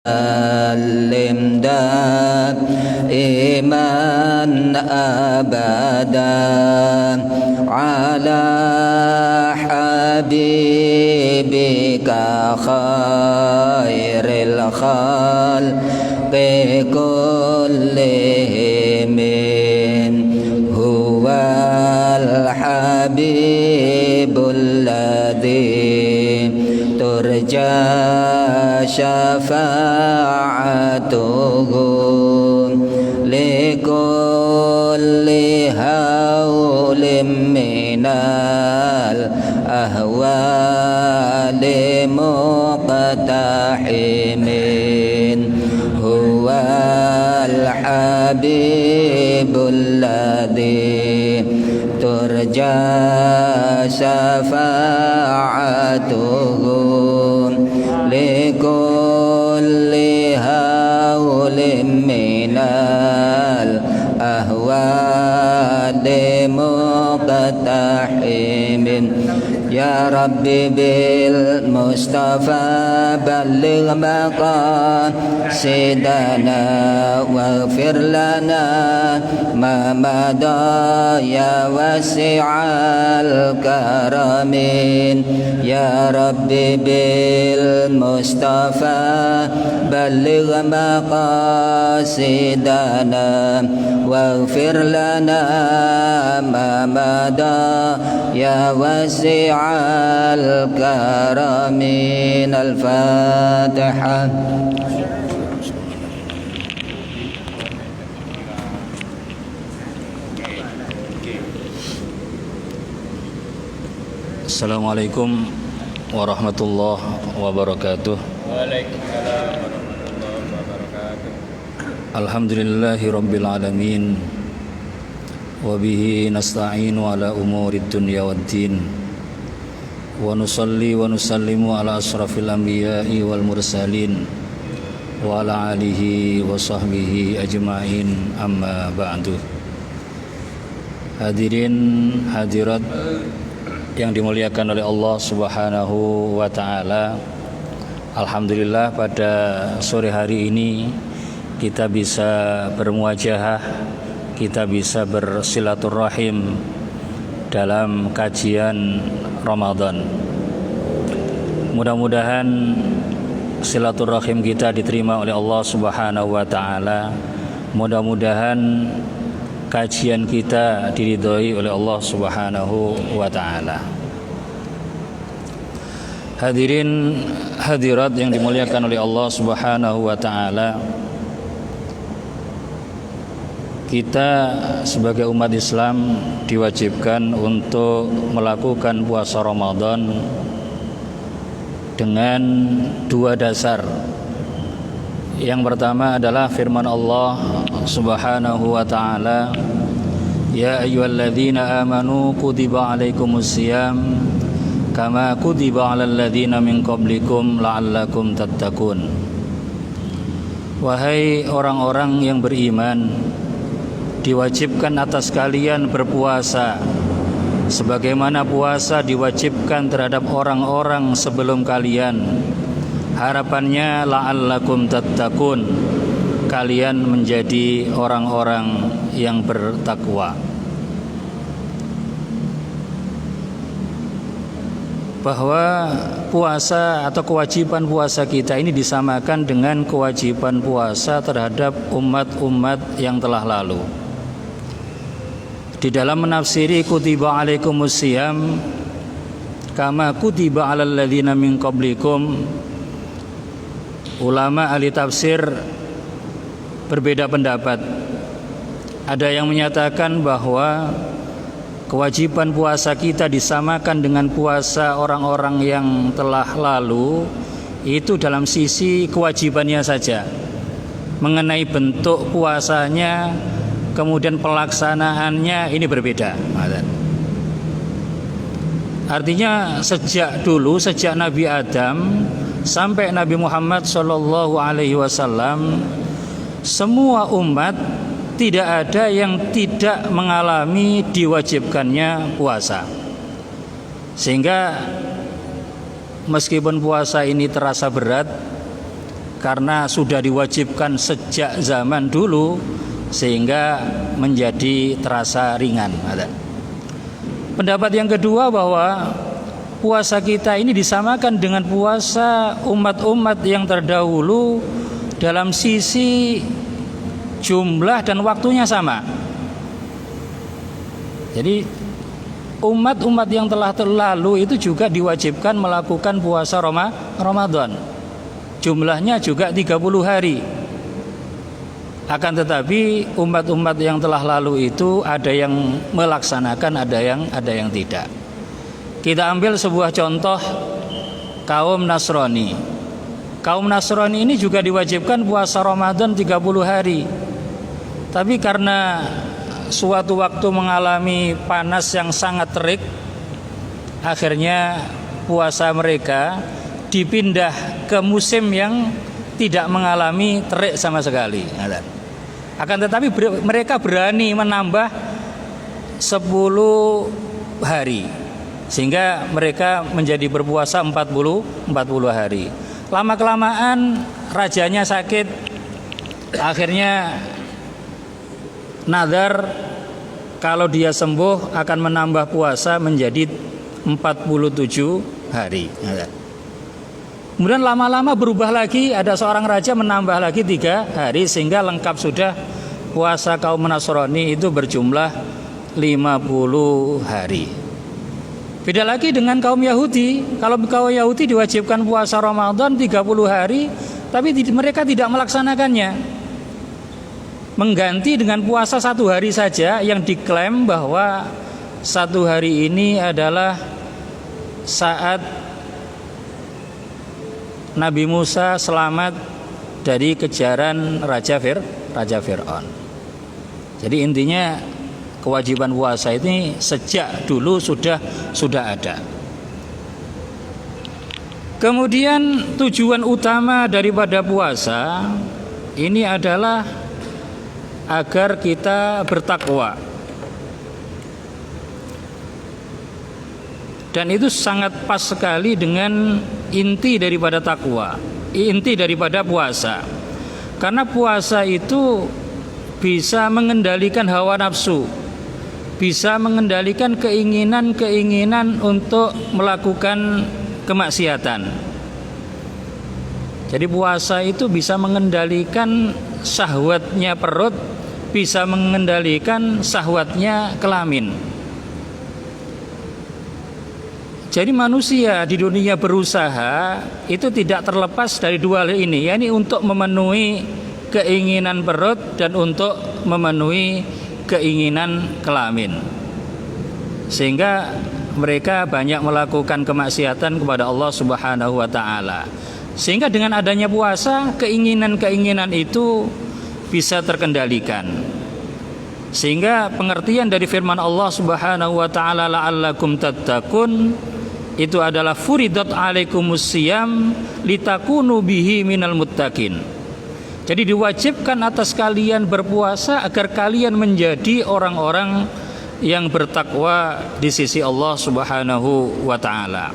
سلم دائما أبدا على حبيبك خير الخلق كلهم هو الحبيب الذي ترجى شفاعته لكل هول من الأهوال مقتحم هو الحبيب الذي ترجى شفاعته لكل هول من الأهوال مقتحم يا ربي بالمصطفى بلغ مقاصدنا واغفر لنا ما مضى يا واسع الكرم يا ربي بالمصطفى بلغ مقاصدنا واغفر لنا ما مضى يا واسع الكرم. الفاتحة. Assalamualaikum warahmatullahi wabarakatuh. Waalaikumsalam warahmatullahi wabarakatuh. Alhamdulillahi rabbil alamin. Wa bihi nasta'inu ala umurid dunya waddin. Wa nusalli wa nusallimu ala asrafil anbiya'i wal mursalin wa ala alihi wa sahbihi ajma'in, amma ba'du. Hadirin hadirat yang dimuliakan oleh Allah Subhanahu wa taala. Alhamdulillah pada sore hari ini kita bisa bermuajahah, kita bisa bersilaturahim dalam kajian Ramadan. Mudah-mudahan silaturahim kita diterima oleh Allah Subhanahu wa taala. Mudah-mudahan kajian kita diridhoi oleh Allah Subhanahu wa taala. Hadirin hadirat yang dimuliakan oleh Allah Subhanahu wa taala, kita sebagai umat Islam diwajibkan untuk melakukan puasa Ramadan dengan dua dasar. Yang pertama adalah firman Allah Subhanahu wa taala, ya ayyuhalladzina amanu kutiba alaikumusiyam kama kutiba alal ladzina min qablikum la'allakum tattaqun. Wahai orang-orang yang beriman, diwajibkan atas kalian berpuasa sebagaimana puasa diwajibkan terhadap orang-orang sebelum kalian. Harapannya la'allakum tattaqun, kalian menjadi orang-orang yang bertakwa. Bahwa puasa atau kewajiban puasa kita ini disamakan dengan kewajiban puasa terhadap umat-umat yang telah lalu. Di dalam menafsiri kutiba alaikumusiyam kama kutiba alal ladzina min qablikum, ulama ahli tafsir berbeda pendapat. Ada yang menyatakan bahwa kewajiban puasa kita disamakan dengan puasa orang-orang yang telah lalu, itu dalam sisi kewajibannya saja. Mengenai bentuk puasanya, kemudian pelaksanaannya ini berbeda. Artinya sejak dulu, sejak Nabi Adam sampai Nabi Muhammad SAW, semua umat tidak ada yang tidak mengalami diwajibkannya puasa. Sehingga meskipun puasa ini terasa berat, karena sudah diwajibkan sejak zaman dulu sehingga menjadi terasa ringan. Pendapat yang kedua bahwa puasa kita ini disamakan dengan puasa umat-umat yang terdahulu dalam sisi jumlah dan waktunya sama. Jadi umat-umat yang telah terlalu itu juga diwajibkan melakukan puasa Ramadan. Jumlahnya juga 30 hari. Akan tetapi umat-umat yang telah lalu itu ada yang melaksanakan, ada yang tidak. Kita ambil sebuah contoh kaum Nasrani. Kaum Nasrani ini juga diwajibkan puasa Ramadan 30 hari. Tapi karena suatu waktu mengalami panas yang sangat terik, akhirnya puasa mereka dipindah ke musim yang tidak mengalami terik sama sekali. Akan tetapi mereka berani menambah 10 hari sehingga mereka menjadi berpuasa 40 hari. Lama-kelamaan rajanya sakit, akhirnya nazar kalau dia sembuh akan menambah puasa menjadi 47 hari. Kemudian lama-lama berubah lagi, ada seorang raja menambah lagi 3 hari sehingga lengkap sudah puasa kaum Nasrani itu berjumlah 50 hari. Beda lagi dengan kaum Yahudi. Kalau kaum Yahudi diwajibkan puasa Ramadan 30 hari, tapi mereka tidak melaksanakannya. Mengganti dengan puasa 1 hari saja yang diklaim bahwa 1 hari ini adalah saat Nabi Musa selamat dari kejaran Raja Fir'aun. Jadi intinya kewajiban puasa ini sejak dulu sudah ada. Kemudian tujuan utama daripada puasa ini adalah agar kita bertakwa. Dan itu sangat pas sekali dengan inti daripada takwa, inti daripada puasa. Karena puasa itu bisa mengendalikan hawa nafsu, bisa mengendalikan keinginan-keinginan untuk melakukan kemaksiatan. Jadi puasa itu bisa mengendalikan syahwatnya perut, bisa mengendalikan syahwatnya kelamin. Jadi manusia di dunia berusaha itu tidak terlepas dari dua hal ini, yakni untuk memenuhi keinginan perut dan untuk memenuhi keinginan kelamin. Sehingga mereka banyak melakukan kemaksiatan kepada Allah Subhanahu wa taala. Sehingga dengan adanya puasa, keinginan-keinginan itu bisa terkendalikan. Sehingga pengertian dari firman Allah Subhanahu wa taala la'allakum tattaqun itu adalah furidat alaikumus siyam litakunu bihi minal muttaqin. Jadi diwajibkan atas kalian berpuasa agar kalian menjadi orang-orang yang bertakwa di sisi Allah Subhanahu wa taala.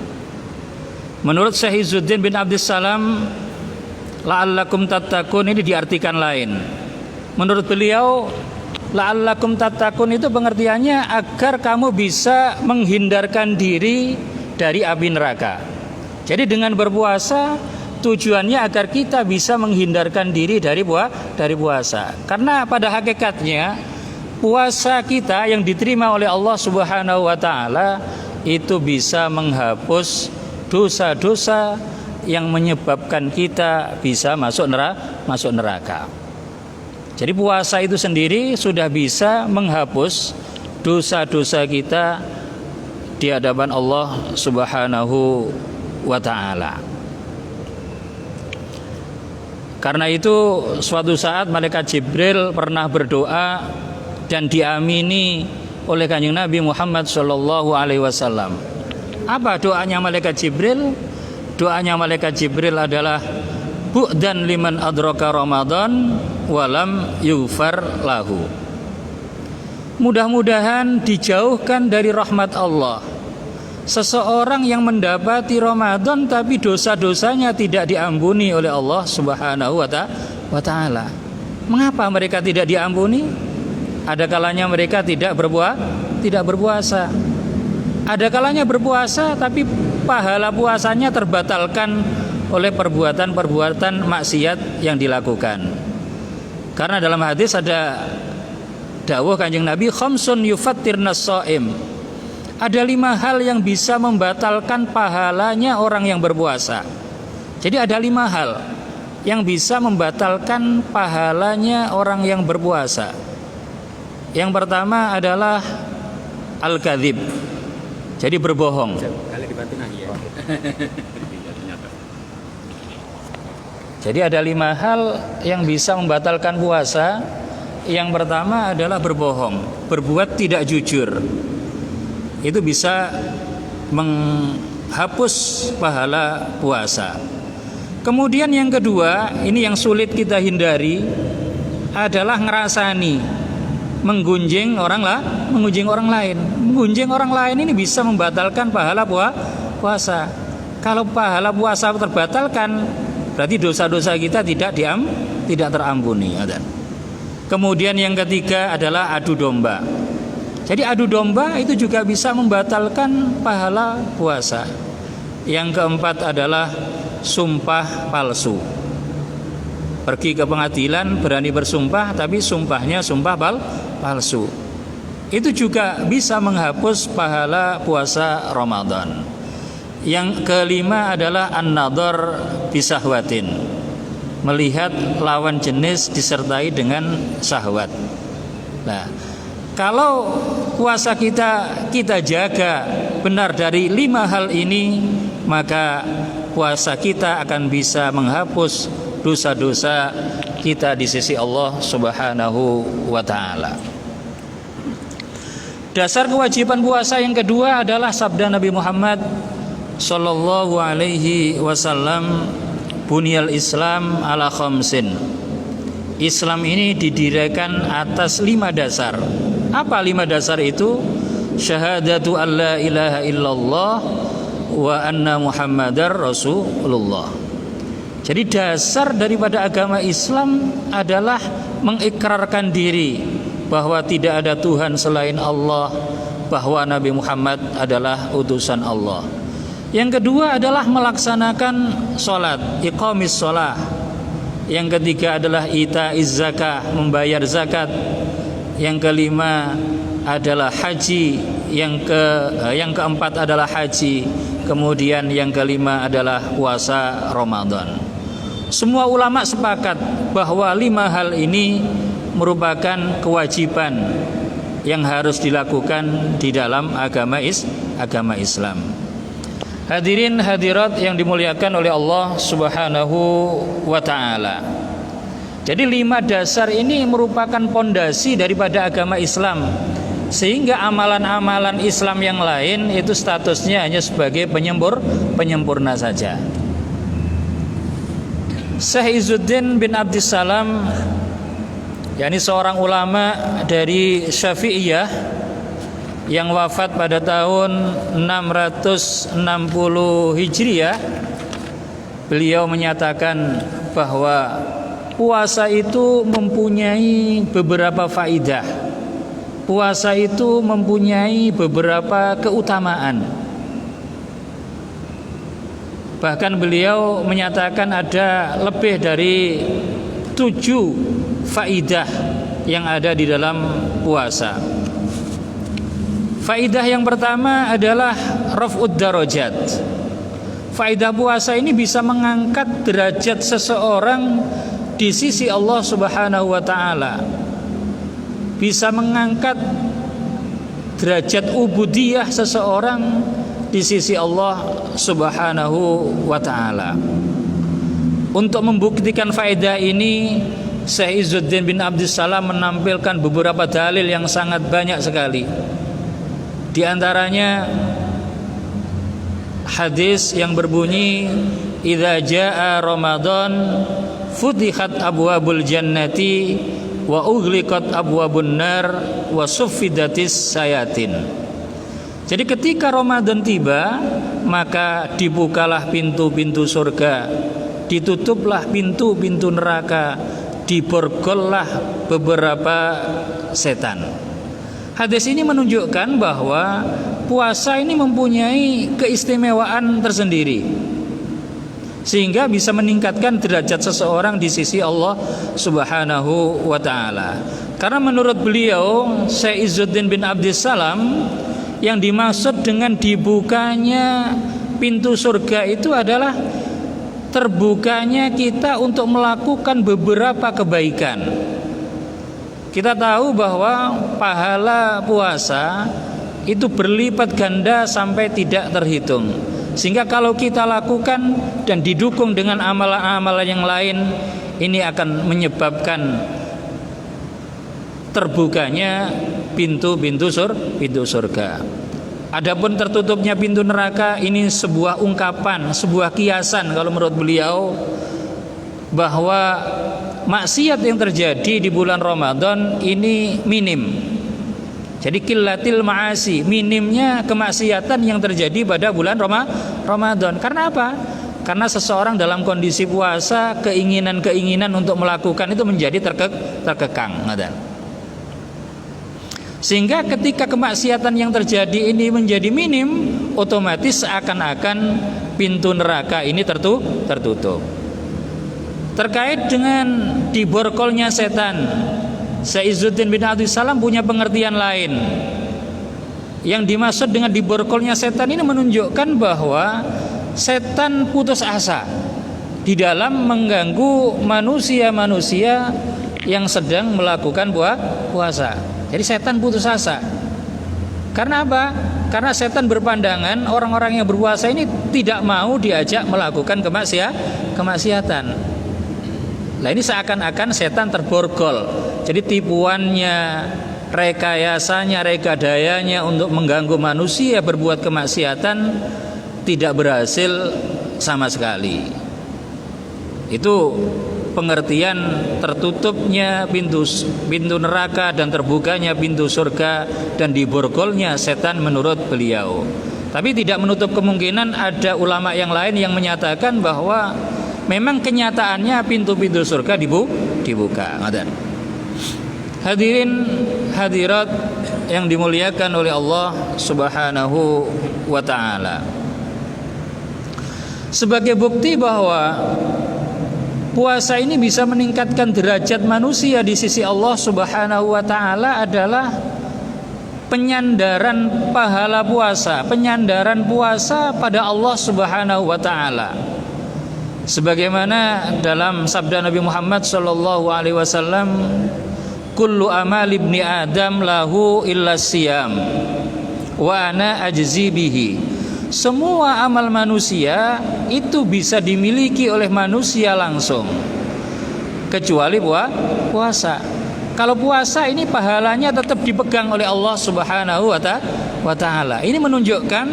Menurut Syekh Izzuddin bin Abdissalam, la'allakum tattaqun ini diartikan lain. Menurut beliau, la'allakum tattaqun itu pengertiannya agar kamu bisa menghindarkan diri dari api neraka. Jadi dengan berpuasa tujuannya agar kita bisa menghindarkan diri dari puasa. Karena pada hakikatnya puasa kita yang diterima oleh Allah Subhanahu wa taala itu bisa menghapus dosa-dosa yang menyebabkan kita bisa masuk neraka. Jadi puasa itu sendiri sudah bisa menghapus dosa-dosa kita di hadapan Allah Subhanahu wa taala. Karena itu suatu saat malaikat Jibril pernah berdoa dan diamini oleh Kanjeng Nabi Muhammad sallallahu alaihi wasallam. Apa doanya malaikat Jibril? Doanya malaikat Jibril adalah bu'dan liman adraka Ramadan walam yughfar lahu. Mudah-mudahan dijauhkan dari rahmat Allah seseorang yang mendapati Ramadan tapi dosa-dosanya tidak diampuni oleh Allah Subhanahu wa taala. Mengapa mereka tidak diampuni? Ada kalanya mereka tidak berpuasa. Ada kalanya berpuasa tapi pahala puasanya terbatalkan oleh perbuatan-perbuatan maksiat yang dilakukan. Karena dalam hadis ada dawuh Kanjeng Nabi, khamsun yufattirnas shaim. Ada 5 hal yang bisa membatalkan pahalanya orang yang berpuasa. Jadi ada 5 hal yang bisa membatalkan pahalanya orang yang berpuasa. Yang pertama adalah al-kadzib. Jadi berbohong. Jadi ada 5 hal yang bisa membatalkan puasa. Yang pertama adalah berbohong, berbuat tidak jujur. Itu bisa menghapus pahala puasa. Kemudian yang kedua, ini yang sulit kita hindari, adalah ngerasani, menggunjing orang lain. Menggunjing orang lain ini bisa membatalkan pahala puasa. Kalau pahala puasa terbatalkan, berarti dosa-dosa kita tidak terampuni. Kemudian yang ketiga adalah adu domba. Jadi adu domba itu juga bisa membatalkan pahala puasa. Yang keempat adalah sumpah palsu. Pergi ke pengadilan berani bersumpah tapi sumpahnya sumpah palsu. Itu juga bisa menghapus pahala puasa Ramadan. Yang kelima adalah an-nadhar bisahwatin. Melihat lawan jenis disertai dengan syahwat. Nah, kalau puasa kita jaga benar dari 5 hal ini, maka puasa kita akan bisa menghapus dosa-dosa kita di sisi Allah Subhanahu wa taala. Dasar kewajiban puasa yang kedua adalah sabda Nabi Muhammad sallallahu alaihi wasallam, bunyal Islam ala khamsin. Islam ini didirikan atas 5 dasar. Apa 5 dasar itu? Syahadatu an la ilaha illallah wa anna Muhammadar Rasulullah. Jadi dasar daripada agama Islam adalah mengikrarkan diri bahwa tidak ada Tuhan selain Allah, bahwa Nabi Muhammad adalah utusan Allah. Yang kedua adalah melaksanakan sholat, iqamis sholah. Yang ketiga adalah ita'iz zakah, membayar zakat. Yang kelima adalah haji. Yang keempat adalah haji. Kemudian yang kelima adalah puasa Ramadan. Semua ulama sepakat bahwa 5 hal ini merupakan kewajiban yang harus dilakukan di dalam agama Islam. Hadirin hadirat yang dimuliakan oleh Allah Subhanahu wa taala. Jadi 5 dasar ini merupakan pondasi daripada agama Islam, sehingga amalan-amalan Islam yang lain itu statusnya hanya sebagai penyempurna saja. Syekh Izzuddin bin Abdissalam, yakni seorang ulama dari Syafi'iyah yang wafat pada tahun 660 Hijriah, beliau menyatakan bahwa puasa itu mempunyai beberapa faidah. Puasa itu mempunyai beberapa keutamaan. Bahkan beliau menyatakan ada lebih dari 7 faidah yang ada di dalam puasa. Faidah yang pertama adalah raf'ud darajat. Faidah puasa ini bisa mengangkat derajat seseorang di sisi Allah Subhanahu wa taala. Bisa mengangkat derajat ubudiyah seseorang di sisi Allah Subhanahu wa taala. Untuk membuktikan faedah ini, Syekh Izzuddin bin Abdissalam menampilkan beberapa dalil yang sangat banyak sekali. Di antaranya hadis yang berbunyi, idza jaa Ramadan futihat abwabul jannati wa ughliqat abwabun nar wa suffidatis sayatin. Jadi ketika Ramadan tiba, maka dibukalah pintu-pintu surga, ditutuplah pintu-pintu neraka, diborgollah beberapa setan. Hadis ini menunjukkan bahwa puasa ini mempunyai keistimewaan tersendiri, sehingga bisa meningkatkan derajat seseorang di sisi Allah Subhanahu wa ta'ala. Karena menurut beliau, Syekh Izzuddin bin Abdissalam, yang dimaksud dengan dibukanya pintu surga itu adalah terbukanya kita untuk melakukan beberapa kebaikan. Kita tahu bahwa pahala puasa itu berlipat ganda sampai tidak terhitung. Sehingga kalau kita lakukan dan didukung dengan amalan-amalan yang lain, ini akan menyebabkan terbukanya pintu-pintu surga. Adapun tertutupnya pintu neraka, ini sebuah ungkapan, sebuah kiasan kalau menurut beliau, bahwa maksiat yang terjadi di bulan Ramadan ini minim. Jadi qillatil ma'asi, minimnya kemaksiatan yang terjadi pada bulan Ramadan. Karena apa? Karena seseorang dalam kondisi puasa, keinginan-keinginan untuk melakukan itu menjadi terkekang. Sehingga ketika kemaksiatan yang terjadi ini menjadi minim, otomatis seakan-akan pintu neraka ini tertutup. Terkait dengan diborgolnya setan, Syekh Izzuddin bin Abdissalam punya pengertian lain. Yang dimaksud dengan diborgolnya setan ini menunjukkan bahwa setan putus asa di dalam mengganggu manusia-manusia yang sedang melakukan puasa. Jadi setan putus asa. Karena apa? Karena setan berpandangan orang-orang yang berpuasa ini tidak mau diajak melakukan kemaksiatan. Nah, ini seakan-akan setan terborgol. Jadi tipuannya, rekayasanya, rekadayanya untuk mengganggu manusia berbuat kemaksiatan tidak berhasil sama sekali. Itu pengertian tertutupnya pintu neraka dan terbukanya pintu surga dan diborgolnya setan menurut beliau. Tapi tidak menutup kemungkinan ada ulama yang lain yang menyatakan bahwa memang kenyataannya pintu-pintu surga dibuka. Hadirin hadirat yang dimuliakan oleh Allah Subhanahu wa ta'ala, sebagai bukti bahwa puasa ini bisa meningkatkan derajat manusia di sisi Allah Subhanahu wa ta'ala adalah penyandaran pahala puasa, penyandaran puasa pada Allah Subhanahu wa ta'ala. Sebagaimana dalam sabda Nabi Muhammad sallallahu alaihi wasallam, kullu amal ibni Adam lahu illa siyam wa ana ajzi bihi. Semua amal manusia itu bisa dimiliki oleh manusia langsung, kecuali puasa. Kalau puasa ini pahalanya tetap dipegang oleh Allah Subhanahu wa ta'ala. Ini menunjukkan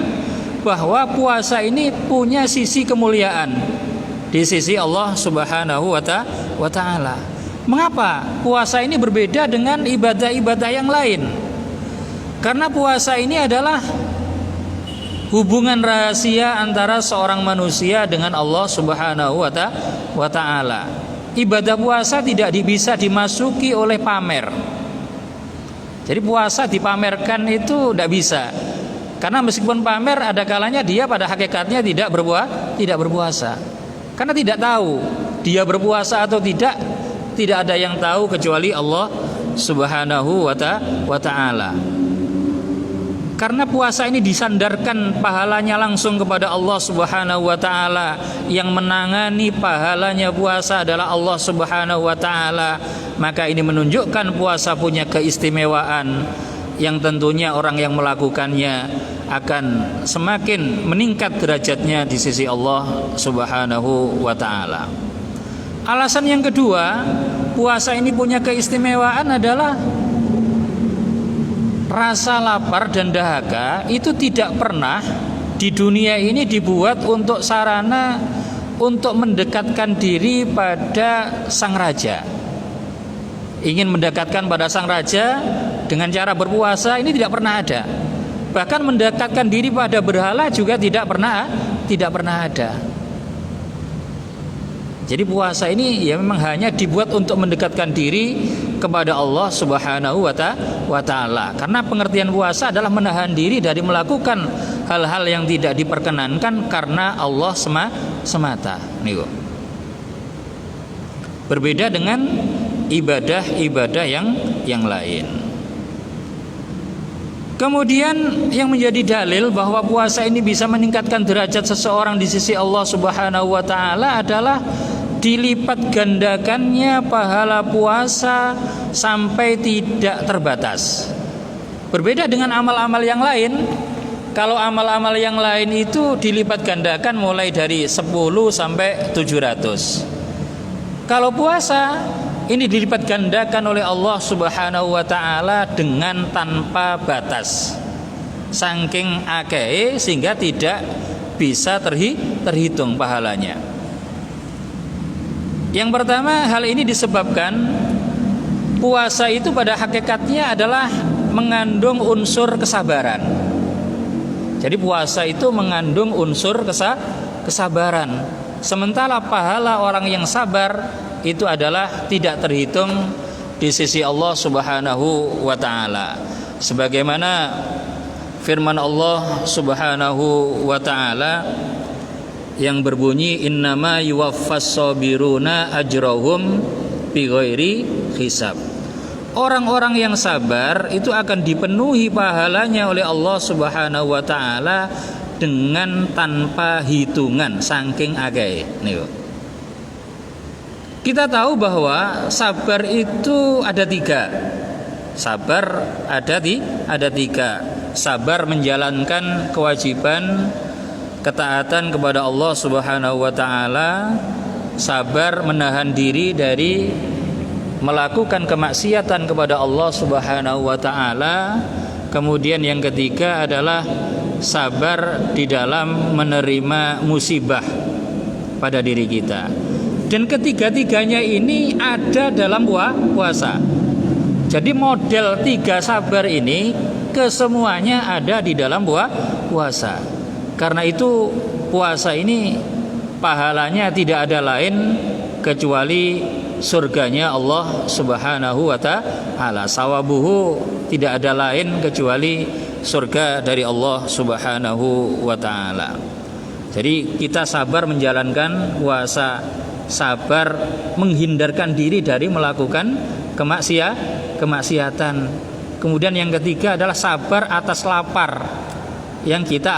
bahwa puasa ini punya sisi kemuliaan di sisi Allah Subhanahu wa ta'ala. Mengapa puasa ini berbeda dengan ibadah-ibadah yang lain? Karena puasa ini adalah hubungan rahasia antara seorang manusia dengan Allah Subhanahu wa ta'ala. Ibadah puasa tidak bisa dimasuki oleh pamer. Jadi puasa dipamerkan itu tidak bisa. Karena meskipun pamer, ada kalanya dia pada hakikatnya tidak berpuasa. Karena tidak tahu dia berpuasa atau tidak ada yang tahu kecuali Allah Subhanahu wa ta'ala. Karena puasa ini disandarkan pahalanya langsung kepada Allah Subhanahu wa ta'ala. Yang menangani pahalanya puasa adalah Allah Subhanahu wa ta'ala. Maka ini menunjukkan puasa punya keistimewaan, yang tentunya orang yang melakukannya akan semakin meningkat derajatnya di sisi Allah Subhanahu wa ta'ala. Alasan yang kedua, puasa ini punya keistimewaan adalah rasa lapar dan dahaga itu tidak pernah di dunia ini dibuat untuk sarana untuk mendekatkan diri pada sang raja. Ingin mendekatkan pada sang raja dengan cara berpuasa ini tidak pernah ada. Bahkan mendekatkan diri pada berhala juga tidak pernah ada. Jadi puasa ini ya memang hanya dibuat untuk mendekatkan diri kepada Allah Subhanahu wa taala. Karena pengertian puasa adalah menahan diri dari melakukan hal-hal yang tidak diperkenankan karena Allah semata. Nih, berbeda dengan ibadah-ibadah yang lain. Kemudian yang menjadi dalil bahwa puasa ini bisa meningkatkan derajat seseorang di sisi Allah Subhanahu wa taala adalah dilipat gandakannya pahala puasa sampai tidak terbatas. Berbeda dengan amal-amal yang lain. Kalau amal-amal yang lain itu dilipat gandakan mulai dari 10 sampai 700. Kalau puasa ini dilipat gandakan oleh Allah Subhanahu wa taala dengan tanpa batas. Saking akeh sehingga tidak bisa terhitung pahalanya. Yang pertama, hal ini disebabkan puasa itu pada hakikatnya adalah mengandung unsur kesabaran. Jadi puasa itu mengandung unsur kesabaran. Sementara pahala orang yang sabar itu adalah tidak terhitung di sisi Allah Subhanahu wa taala. Sebagaimana firman Allah Subhanahu wa taala yang berbunyi innama yuwaffas sabiruna ajrahum bighairi hisab. Orang-orang yang sabar itu akan dipenuhi pahalanya oleh Allah Subhanahu wa taala dengan tanpa hitungan saking akeh. Kita tahu bahwa sabar itu ada 3. Sabar ada 3. Sabar menjalankan kewajiban ketaatan kepada Allah Subhanahu wa taala, sabar menahan diri dari melakukan kemaksiatan kepada Allah Subhanahu wa taala. Kemudian yang ketiga adalah sabar di dalam menerima musibah pada diri kita. Dan ketiga-tiganya ini ada dalam puasa. Jadi model 3 sabar ini kesemuanya ada di dalam puasa. Karena itu puasa ini pahalanya tidak ada lain kecuali surganya Allah Subhanahu wa taala. Sawabuhu tidak ada lain kecuali surga dari Allah Subhanahu wa taala. Jadi kita sabar menjalankan puasa, sabar menghindarkan diri dari melakukan kemaksiatan. Kemudian yang ketiga adalah sabar atas lapar yang kita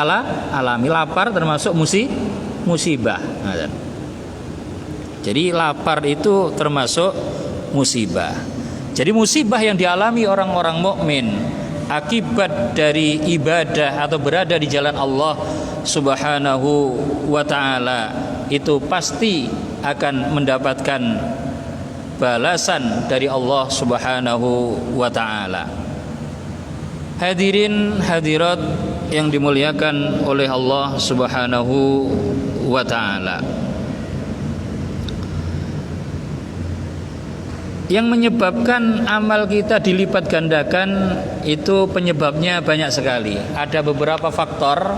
alami. Lapar termasuk musibah. Jadi lapar itu termasuk musibah. Jadi musibah yang dialami orang-orang mukmin akibat dari ibadah atau berada di jalan Allah Subhanahu wa taala itu pasti akan mendapatkan balasan dari Allah Subhanahu wa taala. Hadirin hadirat yang dimuliakan oleh Allah Subhanahu wa taala. Yang menyebabkan amal kita dilipat gandakan itu penyebabnya banyak sekali. Ada beberapa faktor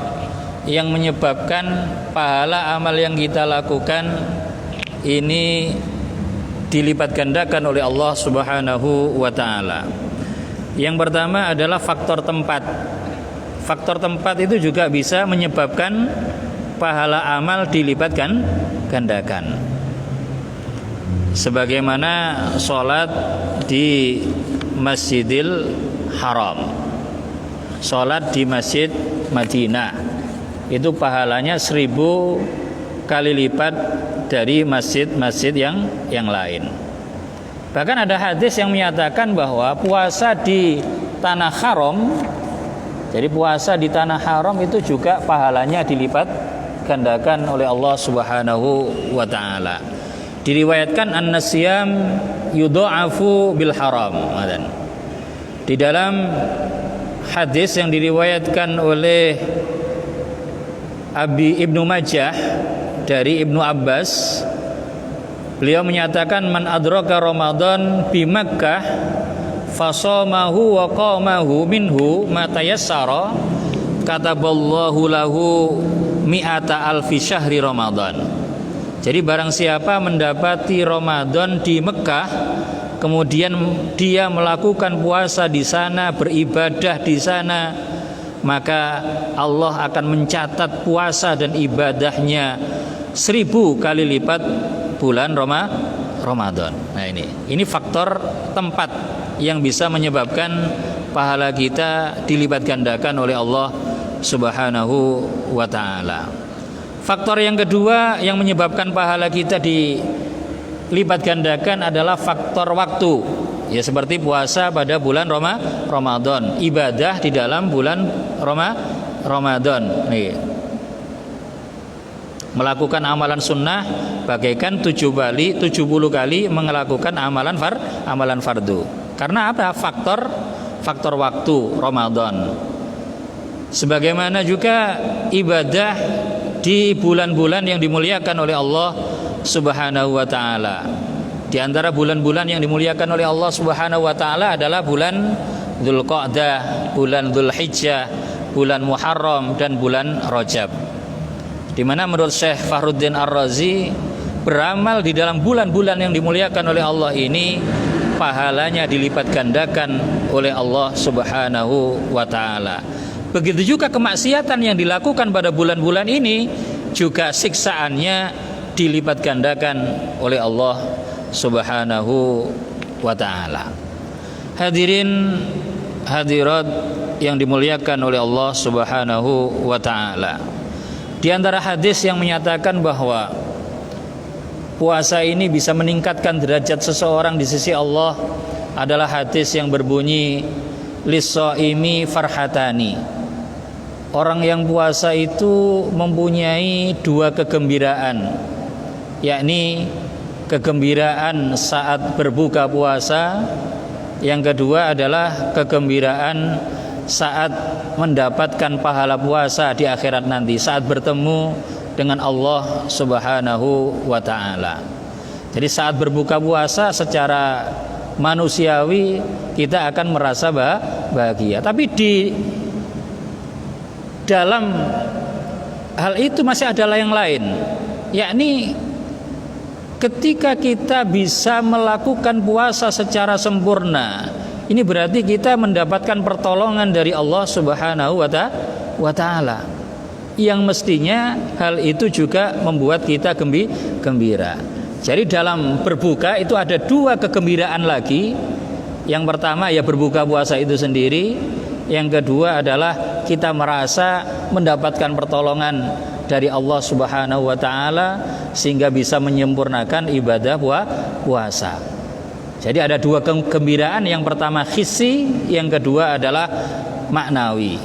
yang menyebabkan pahala amal yang kita lakukan ini dilipat gandakan oleh Allah Subhanahu wa taala. Yang pertama adalah faktor tempat. Faktor tempat itu juga bisa menyebabkan pahala amal dilipat gandakan. Sebagaimana sholat di Masjidil Haram, sholat di Masjid Madinah, itu pahalanya 1000 kali lipat dari masjid-masjid yang lain. Bahkan ada hadis yang menyatakan bahwa puasa di tanah haram, jadi puasa di tanah haram itu juga pahalanya dilipat gandakan oleh Allah Subhanahu wa taala. Diriwayatkan an-nasyam yudha'afu bil haram. Di dalam hadis yang diriwayatkan oleh Abi Ibnu Majah dari Ibnu Abbas, beliau menyatakan man adraka Ramadan bi Makkah fasamahu wa qamahu minhu ma tayassara kataballahu lahu mi'ata alfi syahri Ramadan. Jadi barang siapa mendapati Ramadan di Mekah, kemudian dia melakukan puasa di sana, beribadah di sana, maka Allah akan mencatat puasa dan ibadahnya 1000 kali lipat bulan Ramadan. Nah ini faktor tempat yang bisa menyebabkan pahala kita dilipat gandakan oleh Allah Subhanahu wa ta'ala. Faktor yang kedua yang menyebabkan pahala kita dilipat gandakan adalah faktor waktu. Ya seperti puasa pada bulan Ramadan, ibadah di dalam bulan Ramadan. Nih. Melakukan amalan sunnah bagaikan 70 kali melakukan amalan fardu. Karena apa? Faktor waktu Ramadan. Sebagaimana juga ibadah di bulan-bulan yang dimuliakan oleh Allah Subhanahu wa ta'ala. Di antara bulan-bulan yang dimuliakan oleh Allah Subhanahu wa ta'ala adalah bulan Dzulqa'dah, bulan Dzulhijjah, bulan Muharram dan bulan Rajab. Di mana menurut Syekh Fakhruddin Ar-Razi, beramal di dalam bulan-bulan yang dimuliakan oleh Allah ini pahalanya dilipat gandakan oleh Allah Subhanahu wa ta'ala. Begitu juga kemaksiatan yang dilakukan pada bulan-bulan ini juga siksaannya dilipat gandakan oleh Allah Subhanahu wa ta'ala. Hadirin hadirat yang dimuliakan oleh Allah Subhanahu wa ta'ala, di antara hadis yang menyatakan bahwa puasa ini bisa meningkatkan derajat seseorang di sisi Allah adalah hadis yang berbunyi lis-shaimi farhatani. Orang yang puasa itu mempunyai 2 kegembiraan, yakni kegembiraan saat berbuka puasa, yang kedua adalah kegembiraan saat mendapatkan pahala puasa di akhirat nanti, saat bertemu dengan Allah Subhanahu wa ta'ala. Jadi saat berbuka puasa secara manusiawi kita akan merasa bahagia, tapi di dalam hal itu masih ada yang lain, yakni ketika kita bisa melakukan puasa secara sempurna, ini berarti kita mendapatkan pertolongan dari Allah Subhanahu wa ta'ala, yang mestinya hal itu juga membuat kita gembira. Jadi dalam berbuka itu ada 2 kegembiraan lagi. Yang pertama ya berbuka puasa itu sendiri, yang kedua adalah kita merasa mendapatkan pertolongan dari Allah Subhanahu wa ta'ala sehingga bisa menyempurnakan ibadah puasa. Jadi ada 2 kegembiraan, yang pertama hissi, yang kedua adalah maknawi.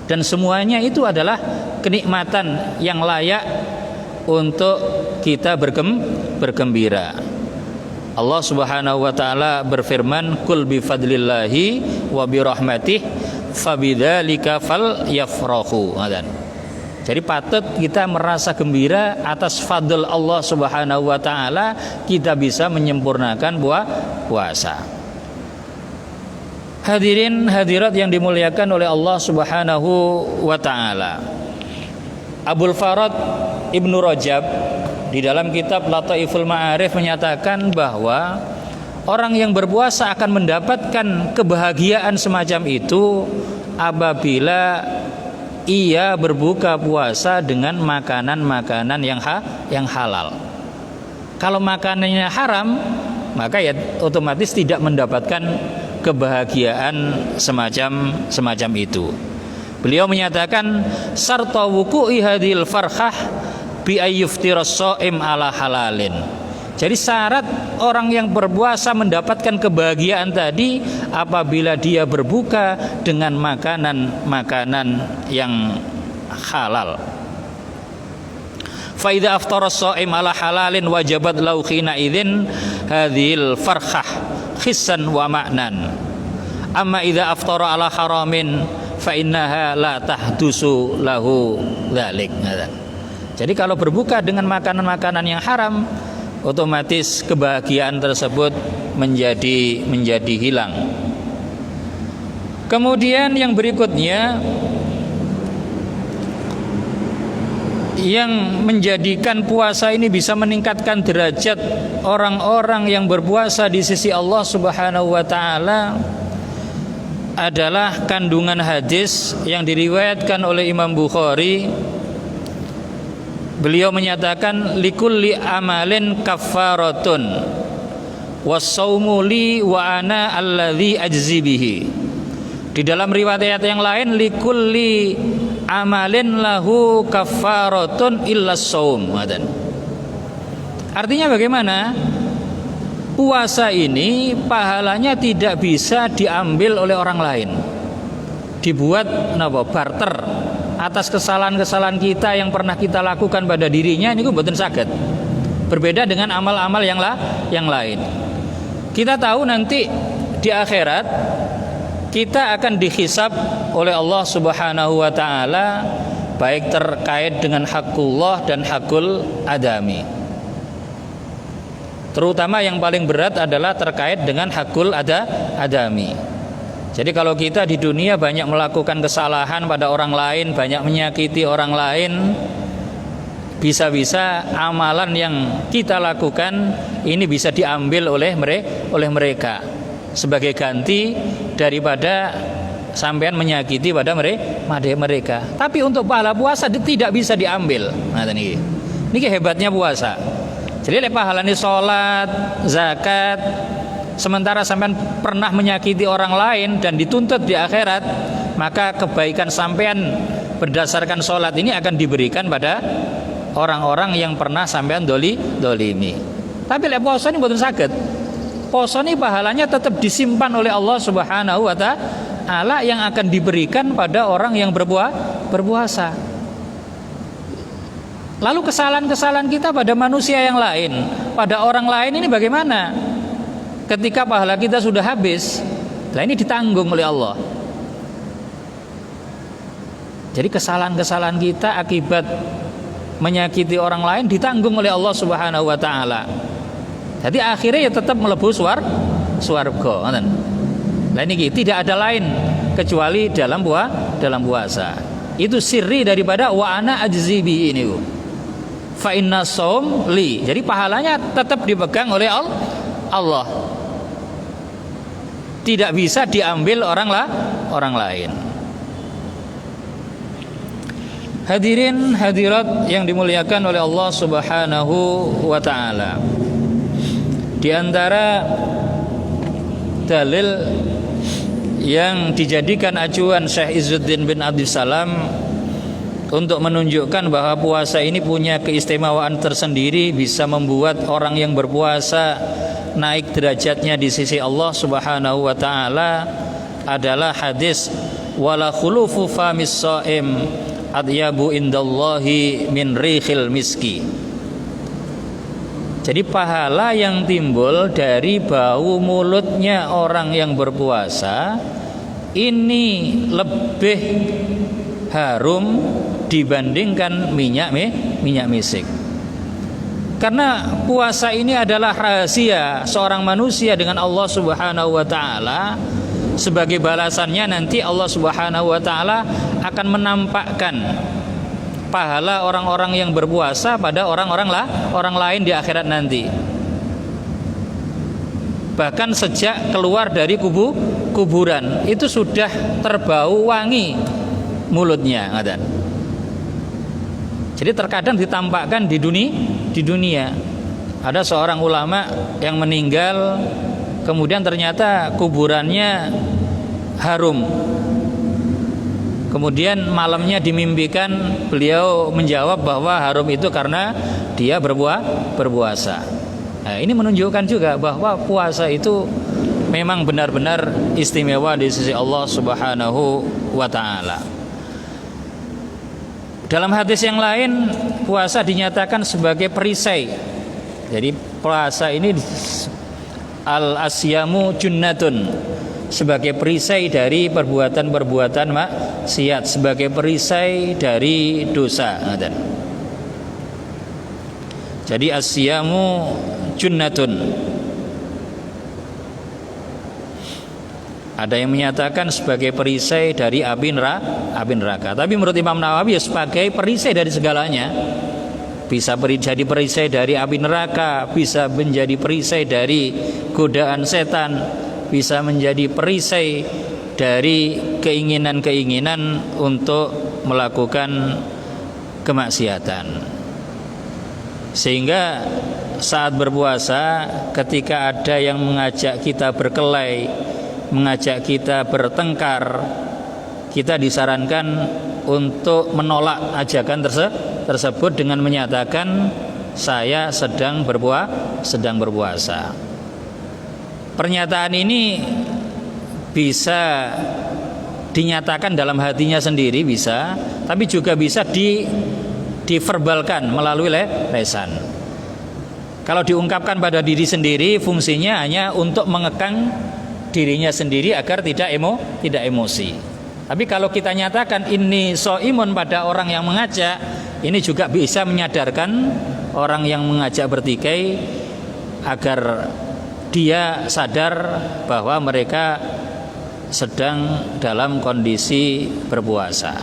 Dan semuanya itu adalah kenikmatan yang layak untuk kita bergembira. Allah Subhanahu wa ta'ala berfirman, kul bi fadlillahi wa bi rahmatih fabidzalika falyafrahu. Jadi patut kita merasa gembira atas fadl Allah Subhanahu wa ta'ala, kita bisa menyempurnakan puasa. Hadirin hadirat yang dimuliakan oleh Allah Subhanahu wa ta'ala, Abul Farad Ibnu Rajab di dalam kitab Lataiful Ma'arif menyatakan bahwa orang yang berpuasa akan mendapatkan kebahagiaan semacam itu apabila ia berbuka puasa dengan makanan-makanan yang halal. Kalau makanannya haram, maka ya otomatis tidak mendapatkan kebahagiaan semacam itu. Beliau menyatakan sarta wuqu'i hadhil farhah bi ayyuftiras shaim ala halalin. Jadi syarat orang yang berpuasa mendapatkan kebahagiaan tadi apabila dia berbuka dengan makanan-makanan yang halal. Fa idza aftara shaim ala halalin wajabat lahu khina idzin hadhil farhah khissan wa ma'nan. Amma idza aftara ala haramin fa innaha la tahdusu lahu dzalik. Jadi kalau berbuka dengan makanan-makanan yang haram, otomatis kebahagiaan tersebut menjadi hilang. Kemudian yang berikutnya yang menjadikan puasa ini bisa meningkatkan derajat orang-orang yang berpuasa di sisi Allah Subhanahu wa taala adalah kandungan hadis yang diriwayatkan oleh Imam Bukhari. Beliau menyatakan likulli amalin kaffaratun was-saumu li wa ana alladzi ajzi bihi. Di dalam riwayat yang lain likulli amalin lahu kaffaratun illas saum. Artinya bagaimana? Puasa ini pahalanya tidak bisa diambil oleh orang lain. Dibuat barter atas kesalahan-kesalahan kita yang pernah kita lakukan pada dirinya, ini mboten saged. Berbeda dengan amal-amal yang lain. Kita tahu nanti di akhirat kita akan dihisab oleh Allah Subhanahu wa taala baik terkait dengan hakullah dan hakul adami. Terutama yang paling berat adalah terkait dengan hakul adami. Jadi kalau kita di dunia banyak melakukan kesalahan pada orang lain, banyak menyakiti orang lain, bisa-bisa amalan yang kita lakukan ini bisa diambil oleh mereka sebagai ganti daripada sampean menyakiti pada mereka. Tapi untuk pahala puasa tidak bisa diambil. Nah, ini hebatnya puasa. Jadi pahalanya sholat, zakat, sementara sampean pernah menyakiti orang lain dan dituntut di akhirat, maka kebaikan sampean berdasarkan sholat ini akan diberikan pada orang-orang yang pernah sampean dolimi. Tapi puasa ini mboten saged. Puasa ini pahalanya tetap disimpan oleh Allah Subhanahu wa taala yang akan diberikan pada orang yang berpuasa. Lalu kesalahan-kesalahan kita pada manusia yang lain, pada orang lain ini bagaimana? Ketika pahala kita sudah habis, nah ini ditanggung oleh Allah. Jadi kesalahan-kesalahan kita akibat menyakiti orang lain ditanggung oleh Allah Subhanahu wa taala. Jadi akhirnya ya tetap mlebu swarga. Nah ini tidak ada lain kecuali dalam puasa. Itu sirri daripada wa ana ajzi bi ini. Fa inna shaum li. Jadi pahalanya tetap dipegang oleh Allah. Tidak bisa diambil orang lain. Hadirin hadirat yang dimuliakan oleh Allah Subhanahu wa taala. Di antara dalil yang dijadikan acuan Syekh Izzuddin bin Abdussalam untuk menunjukkan bahwa puasa ini punya keistimewaan tersendiri, bisa membuat orang yang berpuasa naik derajatnya di sisi Allah Subhanahu wa taala adalah hadis wala khulufu famis shaim adyabu indallahi min rihil miski. Jadi pahala yang timbul dari bau mulutnya orang yang berpuasa ini lebih harum dibandingkan minyak misik. Karena puasa ini adalah rahasia seorang manusia dengan Allah Subhanahu wa taala. Sebagai balasannya nanti Allah Subhanahu wa taala akan menampakkan pahala orang-orang yang berpuasa pada orang lain di akhirat nanti. Bahkan sejak keluar dari kuburan itu sudah terbau wangi mulutnya, Jadi terkadang ditampakkan di dunia. Ada seorang ulama yang meninggal, kemudian ternyata kuburannya harum. Kemudian malamnya dimimpikan beliau menjawab bahwa harum itu karena dia berpuasa. Nah, ini menunjukkan juga bahwa puasa itu memang benar-benar istimewa di sisi Allah Subhanahu wa taala. Dalam hadis yang lain, puasa dinyatakan sebagai perisai. Jadi puasa ini al-asyamu junnatun, sebagai perisai dari perbuatan-perbuatan maksiat, sebagai perisai dari dosa. Jadi asyamu junnatun. Ada yang menyatakan sebagai perisai dari api neraka. Tapi menurut Imam Nawawi sebagai perisai dari segalanya. Bisa jadi perisai dari api neraka, bisa menjadi perisai dari godaan setan, bisa menjadi perisai dari keinginan-keinginan untuk melakukan kemaksiatan. Sehingga saat berpuasa, ketika ada yang mengajak kita berkelahi, mengajak kita bertengkar, kita disarankan untuk menolak ajakan tersebut dengan menyatakan saya sedang berpuasa. Pernyataan ini bisa dinyatakan dalam hatinya sendiri, bisa, tapi juga bisa diverbalkan melalui lesan. Kalau diungkapkan pada diri sendiri, fungsinya hanya untuk mengekang dirinya sendiri agar tidak emosi. Tapi kalau kita nyatakan ini soimun pada orang yang mengajak, ini juga bisa menyadarkan orang yang mengajak bertikai agar dia sadar bahwa mereka sedang dalam kondisi berpuasa.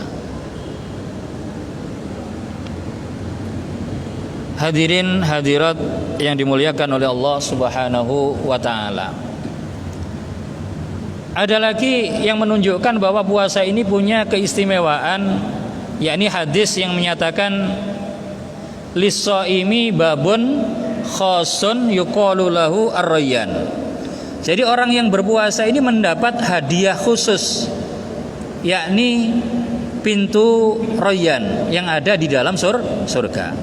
Hadirin hadirat yang dimuliakan oleh Allah Subhanahu wa taala. Ada lagi yang menunjukkan bahwa puasa ini punya keistimewaan, yakni hadis yang menyatakan lis-shaimi babun khasun yuqalu lahu ar-rayyan. Jadi orang yang berpuasa ini mendapat hadiah khusus, yakni pintu Rayyan yang ada di dalam surga.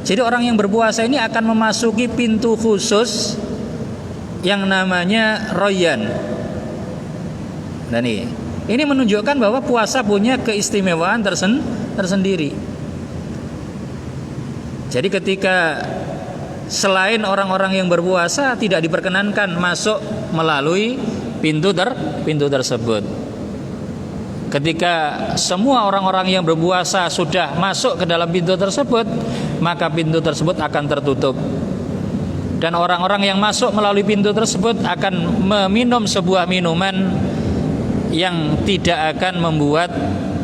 Jadi orang yang berpuasa ini akan memasuki pintu khusus yang namanya Rayyan. Dan ini menunjukkan bahwa puasa punya keistimewaan tersendiri. Jadi ketika selain orang-orang yang berpuasa tidak diperkenankan masuk melalui pintu tersebut. Ketika semua orang-orang yang berpuasa sudah masuk ke dalam pintu tersebut, maka pintu tersebut akan tertutup. Dan orang-orang yang masuk melalui pintu tersebut akan meminum sebuah minuman yang tidak akan membuat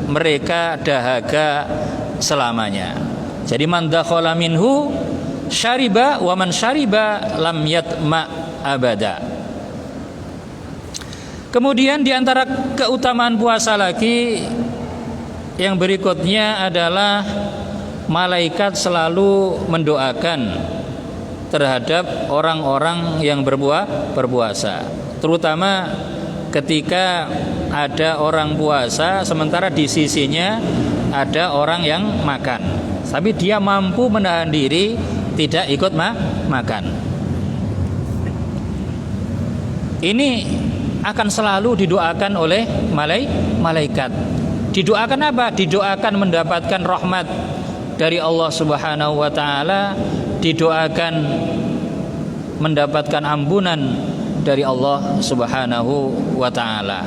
mereka dahaga selamanya. Jadi man dakhala minhu syariba wa man syariba lam yatma abada. Kemudian di antara keutamaan puasa lagi yang berikutnya adalah malaikat selalu mendoakan terhadap orang-orang yang berpuasa, terutama ketika ada orang puasa sementara di sisinya ada orang yang makan, tapi dia mampu menahan diri tidak ikut makan. Ini akan selalu didoakan oleh malaikat. Didoakan apa? Didoakan mendapatkan rahmat dari Allah Subhanahu wa taala, didoakan mendapatkan ampunan dari Allah Subhanahu wa taala.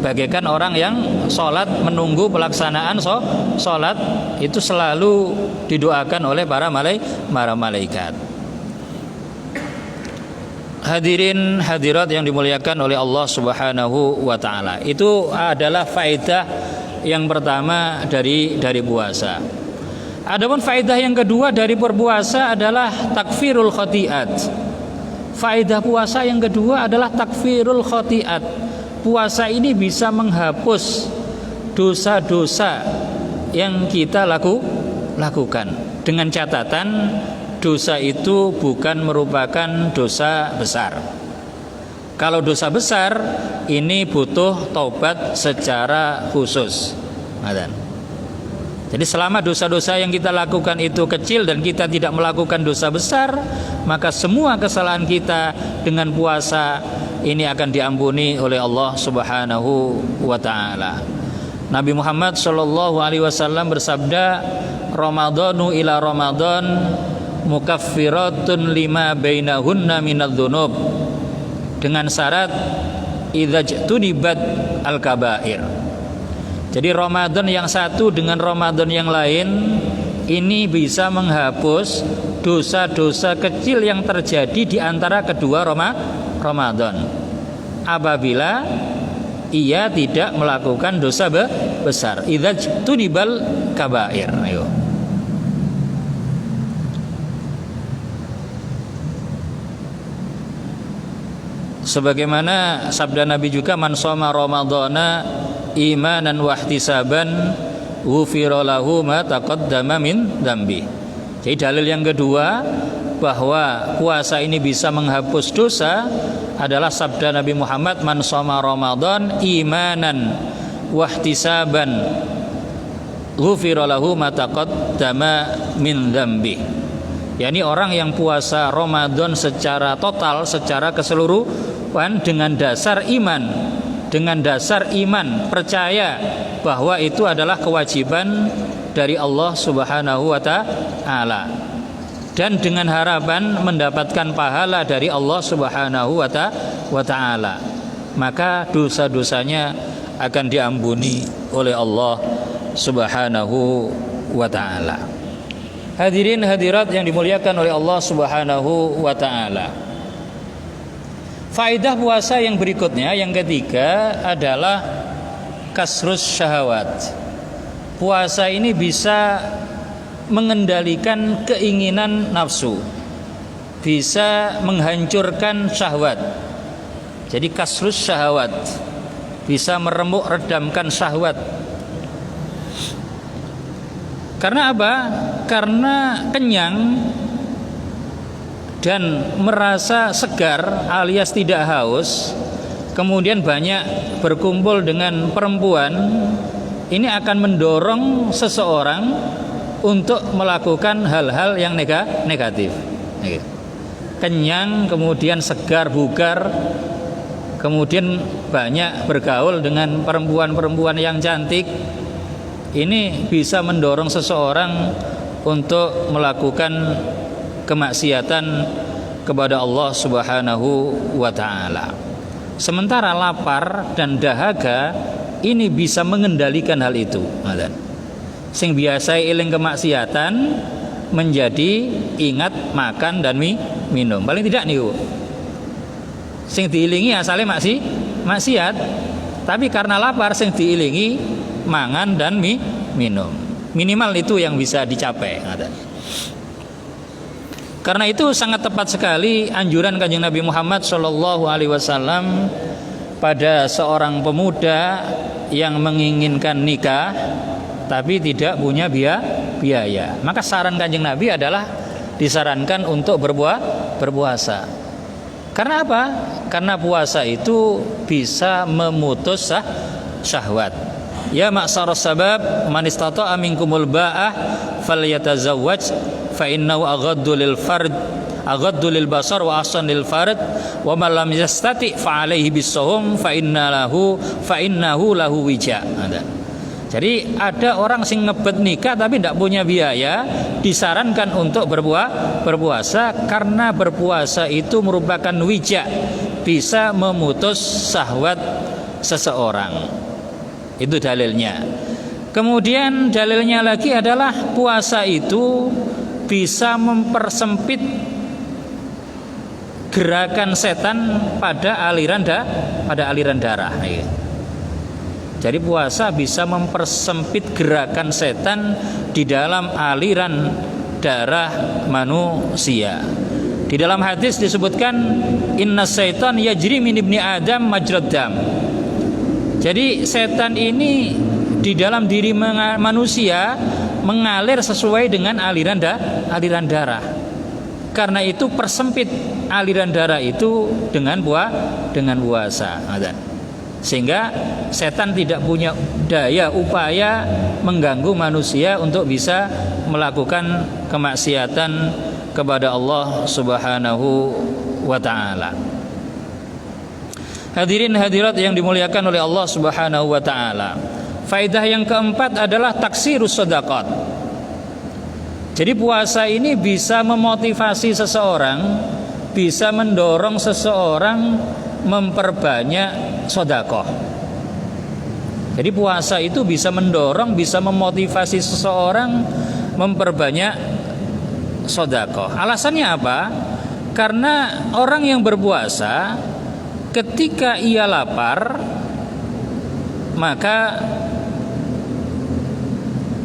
Bagaikan orang yang sholat menunggu pelaksanaan sholat, itu selalu didoakan oleh para malaikat. Hadirin hadirat yang dimuliakan oleh Allah Subhanahu wa taala. Itu adalah faedah yang pertama dari puasa. Adapun faedah yang kedua dari berpuasa adalah takfirul khati'at. Faedah puasa yang kedua adalah takfirul khati'at. Puasa ini bisa menghapus dosa-dosa yang kita lakukan, dengan catatan dosa itu bukan merupakan dosa besar. Kalau dosa besar ini butuh taubat secara khusus. Jadi selama dosa-dosa yang kita lakukan itu kecil dan kita tidak melakukan dosa besar, maka semua kesalahan kita dengan puasa ini akan diampuni oleh Allah Subhanahu wa taala. Nabi Muhammad sallallahu alaihi wasallam bersabda, "Ramadhanu ila Ramadan mukaffiratun lima bainahunna minadz-dzunub." Dengan syarat idza jtunibat al-kabair. Jadi Ramadan yang satu dengan Ramadan yang lain ini bisa menghapus dosa-dosa kecil yang terjadi di antara kedua Ramadan. apabila ia tidak melakukan dosa besar. Idza tunibal kabair. Ayo. Sebagaimana sabda Nabi juga, man shoma ramadhana imanan wa ihtisaban ghufira lahu ma taqaddama min dzambi. Jadi dalil yang kedua bahwa puasa ini bisa menghapus dosa adalah sabda Nabi Muhammad, man shoma ramadhan imanan wa ihtisaban ghufira lahu ma taqaddama min dzambi. yakni orang yang puasa Ramadan secara total, secara keseluruhan dengan dasar iman, percaya bahwa itu adalah kewajiban dari Allah Subhanahu wa taala, dan dengan harapan mendapatkan pahala dari Allah Subhanahu wa taala, maka dosa-dosanya akan diampuni oleh Allah Subhanahu wa taala. Hadirin hadirat yang dimuliakan oleh Allah Subhanahu wa taala. Faedah puasa yang berikutnya, yang ketiga adalah kasrus syahwat. Puasa ini bisa mengendalikan keinginan nafsu, bisa menghancurkan syahwat. Jadi kasrus syahwat, bisa meremuk redamkan syahwat. Karena apa? Karena kenyang dan merasa segar alias tidak haus, kemudian banyak berkumpul dengan perempuan, ini akan mendorong seseorang untuk melakukan hal-hal yang negatif. Kenyang, kemudian segar, bugar, kemudian banyak bergaul dengan perempuan-perempuan yang cantik, ini bisa mendorong seseorang untuk melakukan kemaksiatan kepada Allah Subhanahu wa taala. Sementara lapar dan dahaga ini bisa mengendalikan hal itu. Sing biasa eling kemaksiatan menjadi ingat makan dan minum. Paling tidak niku. Sing diilingi asale maksiat, tapi karena lapar sing diilingi mangan dan minum. Minimal itu yang bisa dicapai. Karena itu sangat tepat sekali anjuran Kanjeng Nabi Muhammad SAW pada seorang pemuda yang menginginkan nikah tapi tidak punya biaya. Maka saran Kanjeng Nabi adalah disarankan untuk berpuasa. Karena apa? Karena puasa itu bisa memutus syahwat. Ya ma'syarus sabab, man istata'a minkumul ba'ah falyatazawwaj fa innahu aghaddu lil basar wa ahsan lil farj wa man lam yastati' fa alaihi bis-shawm fa innahu lahu wija. Jadi ada orang sing ngebet nikah tapi tidak punya biaya, disarankan untuk berpuasa karena berpuasa itu merupakan wija, bisa memutus syahwat seseorang. Itu dalilnya. Kemudian dalilnya lagi adalah puasa itu bisa mempersempit gerakan setan pada aliran darah. Jadi puasa bisa mempersempit gerakan setan di dalam aliran darah manusia. Di dalam hadis disebutkan inna syaitan yajri min ibni adam majrad dam. Jadi setan ini di dalam diri manusia mengalir sesuai dengan aliran darah. Karena itu persempit aliran darah itu dengan puasa. Sehingga setan tidak punya daya upaya mengganggu manusia untuk bisa melakukan kemaksiatan kepada Allah Subhanahu wa taala. Hadirin hadirat yang dimuliakan oleh Allah Subhanahu wa taala. Faedah yang keempat adalah taksirus shadaqat. Jadi puasa ini bisa memotivasi seseorang, bisa mendorong seseorang memperbanyak sedekah. Jadi puasa itu bisa mendorong, bisa memotivasi seseorang memperbanyak sedekah. Alasannya apa? Karena orang yang berpuasa ketika ia lapar, maka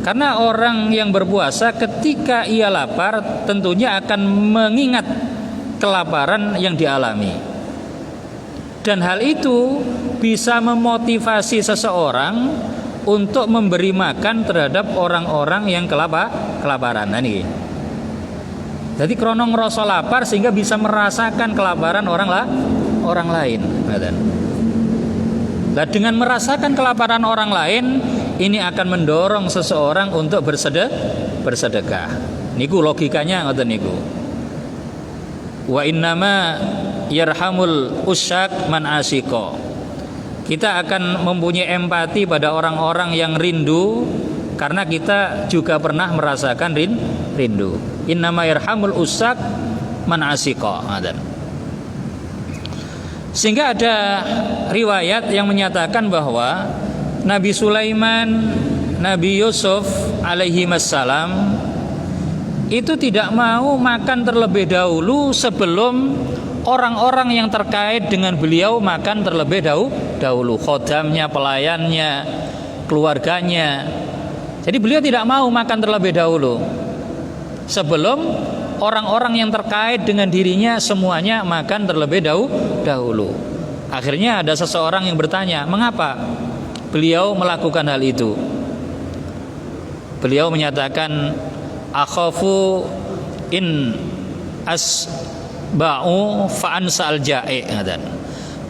karena orang yang berpuasa ketika ia lapar tentunya akan mengingat kelaparan yang dialami, dan hal itu bisa memotivasi seseorang untuk memberi makan terhadap orang-orang yang kelaparan. Nah, ini jadi krono ngrasa lapar sehingga bisa merasakan kelaparan orang lain. Nah, dengan merasakan kelaparan orang lain, ini akan mendorong seseorang untuk bersedekah. Niku logikanya ngoten niku. Wa innama yarhamul usyak man asiko. Kita akan mempunyai empati pada orang-orang yang rindu karena kita juga pernah merasakan rindu. Innama yarhamul usyak man asiko. Sehingga ada riwayat yang menyatakan bahwa Nabi Sulaiman, Nabi Yusuf alaihi wassalam itu tidak mau makan terlebih dahulu sebelum orang-orang yang terkait dengan beliau makan terlebih dahulu, khodamnya, pelayannya, keluarganya. Jadi beliau tidak mau makan terlebih dahulu sebelum orang-orang yang terkait dengan dirinya semuanya makan terlebih dahulu. Akhirnya ada seseorang yang bertanya, mengapa beliau melakukan hal itu? Beliau menyatakan, akhafu in asba'u fa'ansal ja'i.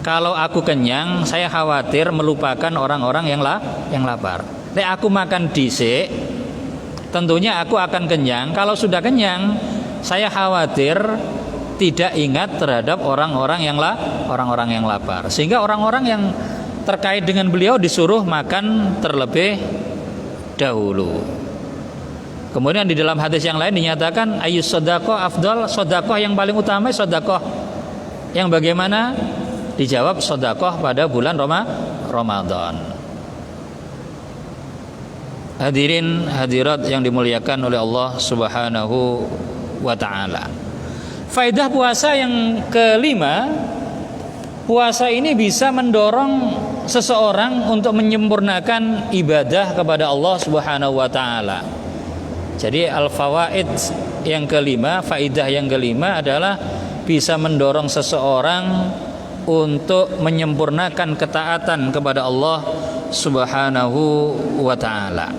Kalau aku kenyang, saya khawatir melupakan orang-orang yang lapar. Nek aku makan dhisik, tentunya aku akan kenyang. Kalau sudah kenyang, saya khawatir tidak ingat terhadap orang-orang yang lapar. Sehingga orang-orang yang terkait dengan beliau disuruh makan terlebih dahulu. Kemudian di dalam hadis yang lain dinyatakan ayyus shadaqah afdal, sedekah yang paling utama sedekah yang bagaimana? Dijawab sedekah pada bulan Ramadan. Hadirin hadirat yang dimuliakan oleh Allah Subhanahu wa ta'ala. Faedah puasa yang kelima, puasa ini bisa mendorong seseorang untuk menyempurnakan ibadah kepada Allah Subhanahu wa ta'ala. Jadi al-fawaid yang kelima, faedah yang kelima adalah bisa mendorong seseorang untuk menyempurnakan ketaatan kepada Allah Subhanahu wa ta'ala.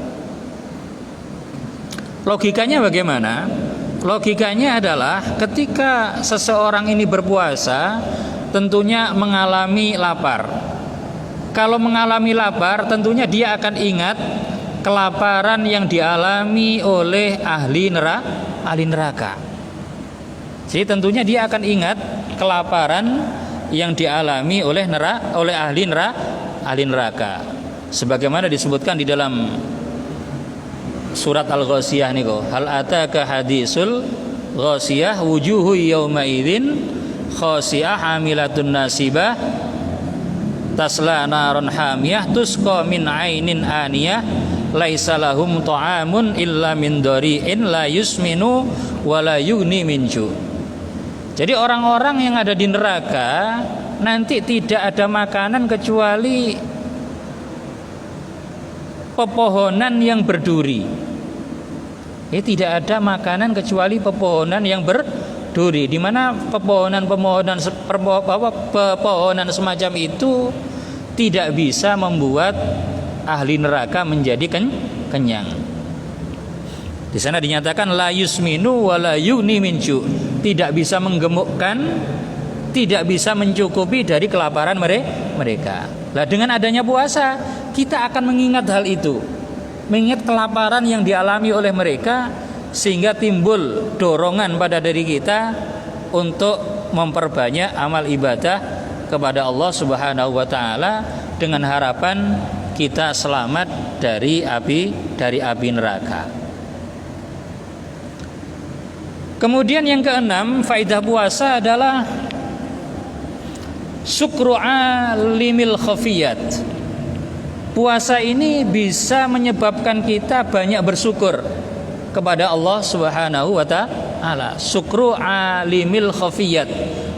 Logikanya bagaimana? Logikanya adalah ketika seseorang ini berpuasa tentunya mengalami lapar. Kalau mengalami lapar tentunya dia akan ingat kelaparan yang dialami oleh ahli neraka. Jadi tentunya dia akan ingat kelaparan yang dialami oleh ahli neraka. Sebagaimana disebutkan di dalam surat Al-Ghasyiyah niku, hal ataka hadisul ghasyiyah wujuhu yauma idzin khashi'ah hamilatun nasibah tasla naron hamiyah tusqa min ainin aniyah laisa lahum ta'amun illa min dari'in la yusminu wa la yughni min ju'. Jadi orang-orang yang ada di neraka nanti tidak ada makanan kecuali pepohonan yang berduri. Tidak ada makanan kecuali pepohonan yang berduri. Di mana pepohonan semacam itu tidak bisa membuat ahli neraka menjadi kenyang. Di sana dinyatakan la yusminu wa la yughni min ju'. Tidak bisa menggemukkan, tidak bisa mencukupi dari kelaparan mereka. Nah, dengan adanya puasa kita akan mengingat hal itu, mengingat kelaparan yang dialami oleh mereka, sehingga timbul dorongan pada diri kita untuk memperbanyak amal ibadah kepada Allah Subhanahu wa ta'ala dengan harapan kita selamat dari api neraka. Kemudian yang keenam, faedah puasa adalah syukru alimil khafiyat. Puasa ini bisa menyebabkan kita banyak bersyukur kepada Allah Subhanahu wa ta'ala. Syukru alimil khafiyat,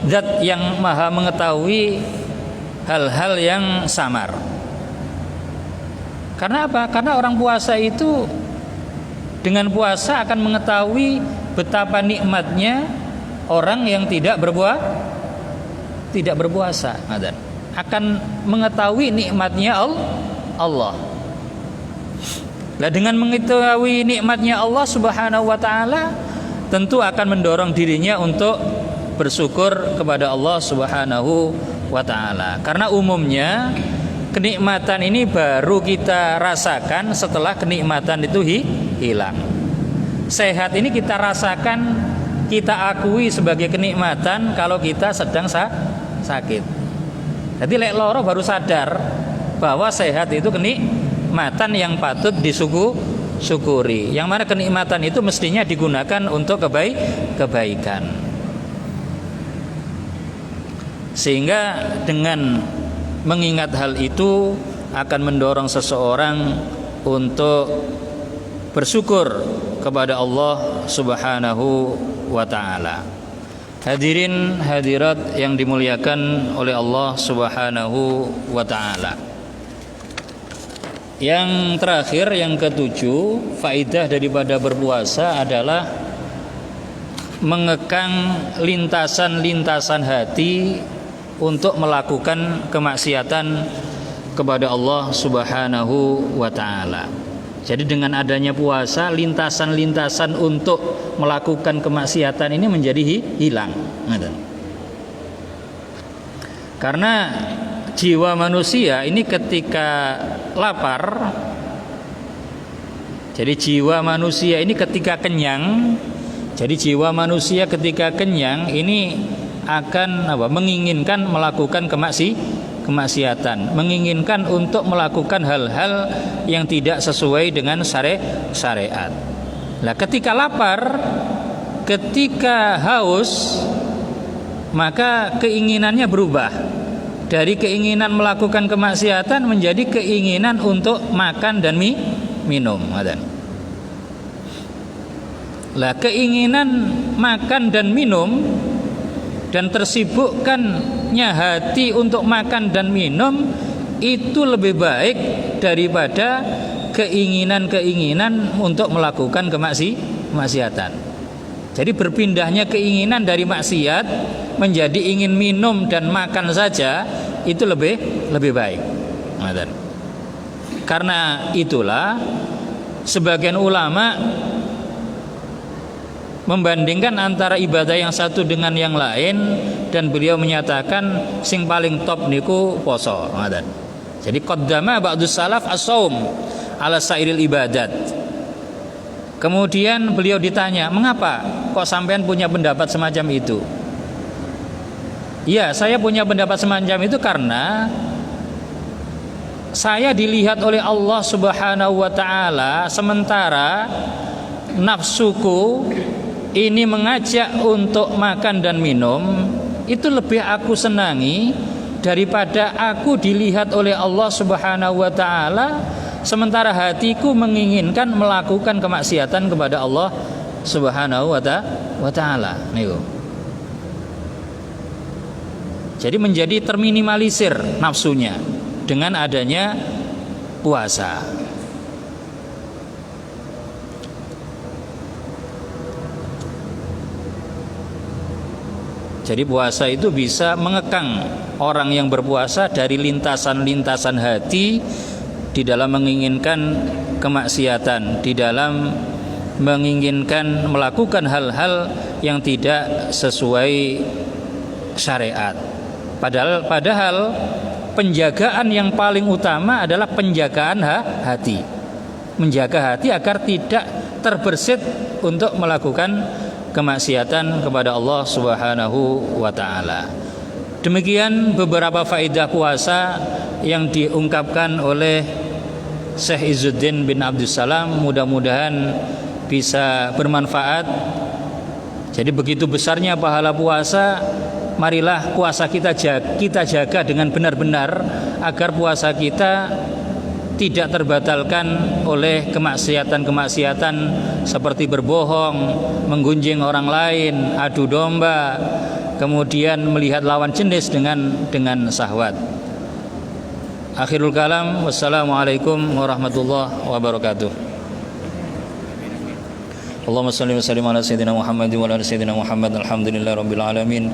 zat yang maha mengetahui hal-hal yang samar. Karena apa? Karena orang puasa itu dengan puasa akan mengetahui betapa nikmatnya orang yang tidak berpuasa. Akan mengetahui nikmatnya Allah. Nah, dengan mengetahui nikmatnya Allah Subhanahu wa taala, tentu akan mendorong dirinya untuk bersyukur kepada Allah Subhanahu wa taala. Karena umumnya kenikmatan ini baru kita rasakan setelah kenikmatan itu hilang. Sehat ini kita rasakan, kita akui sebagai kenikmatan kalau kita sedang sakit. Jadi lek loro baru sadar bahwa sehat itu kenikmatan yang patut disyukuri. Yang mana kenikmatan itu mestinya digunakan untuk kebaikan. Sehingga dengan mengingat hal itu akan mendorong seseorang untuk bersyukur kepada Allah Subhanahu wa taala. Hadirin hadirat yang dimuliakan oleh Allah Subhanahu wa taala. Yang terakhir, yang ketujuh, faidah daripada berpuasa adalah mengekang lintasan-lintasan hati untuk melakukan kemaksiatan kepada Allah Subhanahu wa taala. Jadi dengan adanya puasa, lintasan-lintasan untuk melakukan kemaksiatan ini menjadi hilang. Karena jiwa manusia ini ketika lapar, jadi jiwa manusia ini ketika kenyang, jadi jiwa manusia ketika kenyang ini akan menginginkan melakukan kemaksiatan, menginginkan untuk melakukan hal-hal yang tidak sesuai dengan syariat. Nah, ketika lapar, ketika haus, maka keinginannya berubah dari keinginan melakukan kemaksiatan menjadi keinginan untuk makan dan minum. Lah, keinginan makan dan minum dan tersibukkannya hati untuk makan dan minum itu lebih baik daripada keinginan-keinginan untuk melakukan kemaksiatan. Jadi berpindahnya keinginan dari maksiat menjadi ingin minum dan makan saja itu lebih baik. Karena itulah sebagian ulama membandingkan antara ibadah yang satu dengan yang lain, dan beliau menyatakan sing paling top niku poso. Jadi qaddama ba'dus salaf as-shaum ala sairil ibadat. Kemudian beliau ditanya, mengapa kok sampean punya pendapat semacam itu? Ya, saya punya pendapat semacam itu karena saya dilihat oleh Allah Subhanahu wa taala, sementara nafsuku ini mengajak untuk makan dan minum, itu lebih aku senangi daripada aku dilihat oleh Allah Subhanahu wa taala, sementara hatiku menginginkan melakukan kemaksiatan kepada Allah Subhanahu wa taala. Jadi menjadi terminimalisir nafsunya dengan adanya puasa. Jadi puasa itu bisa mengekang orang yang berpuasa dari lintasan-lintasan hati di dalam menginginkan kemaksiatan, di dalam menginginkan melakukan hal-hal yang tidak sesuai syariat. Padahal penjagaan yang paling utama adalah penjagaan hati. Menjaga hati agar tidak terbersit untuk melakukan kemaksiatan kepada Allah Subhanahu wa taala. Demikian beberapa faedah puasa yang diungkapkan oleh Syekh Izzuddin bin Abdussalam, mudah-mudahan bisa bermanfaat. Jadi begitu besarnya pahala puasa, marilah puasa kita jaga dengan benar-benar agar puasa kita tidak terbatalkan oleh kemaksiatan-kemaksiatan seperti berbohong, menggunjing orang lain, adu domba, kemudian melihat lawan jenis dengan syahwat. Akhirul kalam, wassalamualaikum warahmatullahi wabarakatuh. Allahumma salli wa sallim ala sayyidina Muhammad wa ala sayyidina Muhammad, alhamdulillahi rabbil alamin.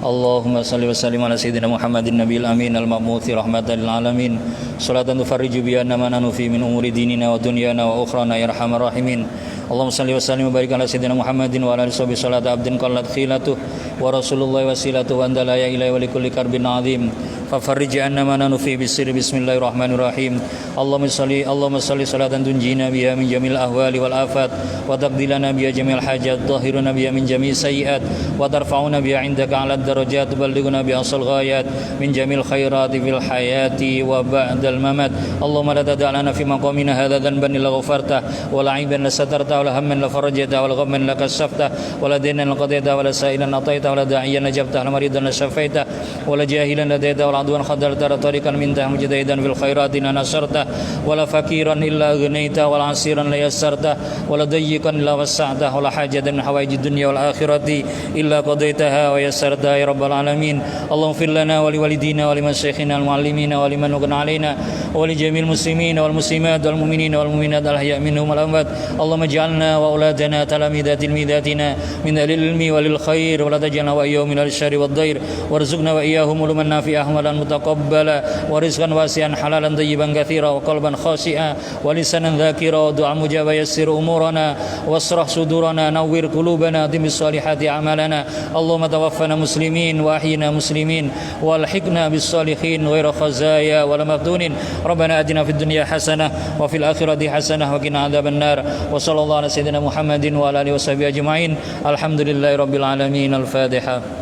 Allahumma salli wa sallim ala sayyidina Muhammadin nabiyil amin al-mab'uthi rahmatan lil alamin. Salatan tufarriju biha ma nahnu fi min umuri dinina wa dunyana wa ukhrana ya arhamar rahimin. Allahumma salli wa sallim wa barik ala sayyidina Muhammadin wa ala alihi wa salatu abdin qallat khilatuh wa rasulullah wasilatuh wa andala ya ilahi wa likulli karbin azim. ففرج عنا ما ننفي بالسر بسم الله الرحمن الرحيم اللهم صل صلاة تنجينا بها من جميع الأهوال والآفات وتقضي لنا بها جميع الحاجات تطهرنا بها من جميع السيئات وترفعنا بها عندك على الدرجات تبلغنا بها أقصى الغايات من جميع الخيرات في الحياة وبعد الممات اللهم لا تدع لنا في مقامنا هذا ذنبا إلا غفرته ولا عيبا إلا سترته ولا هما إلا فرجته ولا غما إلا كشفته ولا دينا إلا قضيته ولا سائلا أعطيته ولا داعيا نجبته ولا مريضا شفيته ولا جاهلا لديته ولا عدوا خذلت طريقا من ته مجتهدا في الخيرات إن نصرته ولا فقيرا إلا أغنيته ولا عسيرا لا يسرته ولا ضيقا إلا وسعته ولا حاجة من حوائج الدنيا والآخرة إلا قضيتها ويسرتها يا رب العالمين اللهم اغفر لنا ولوالدينا ولمشايخنا المعلمين ولمن أغنى علينا ولجميع المسلمين والمسلمات والمؤمنين والمؤمنات الأحياء منهم والأموات اللهم اجعلنا وأولادنا تلاميذ تلميذاتنا من أهل العلم وللخير ولا تجعلنا وإياهم من الشر والضير وارزقنا وإياهم علما نافعة عملا متقبلا ورزقا واسعا حلالا طيبا كثيرا وقلبا خاشعا ولسانا ذاكرا ودعاء مجابا يسر امورنا واشرح صدورنا نور قلوبنا دم الصالحات اعمالنا اللهم توفنا مسلمين واحينا مسلمين والحقنا بالصالحين غير خزايا ولا مفتونين ربنا اتنا في الدنيا حسنه وفي الاخره حسنه وقنا عذاب النار وصلى الله على سيدنا محمد وعلى اله وصحبه اجمعين الحمد لله رب العالمين الفاتحه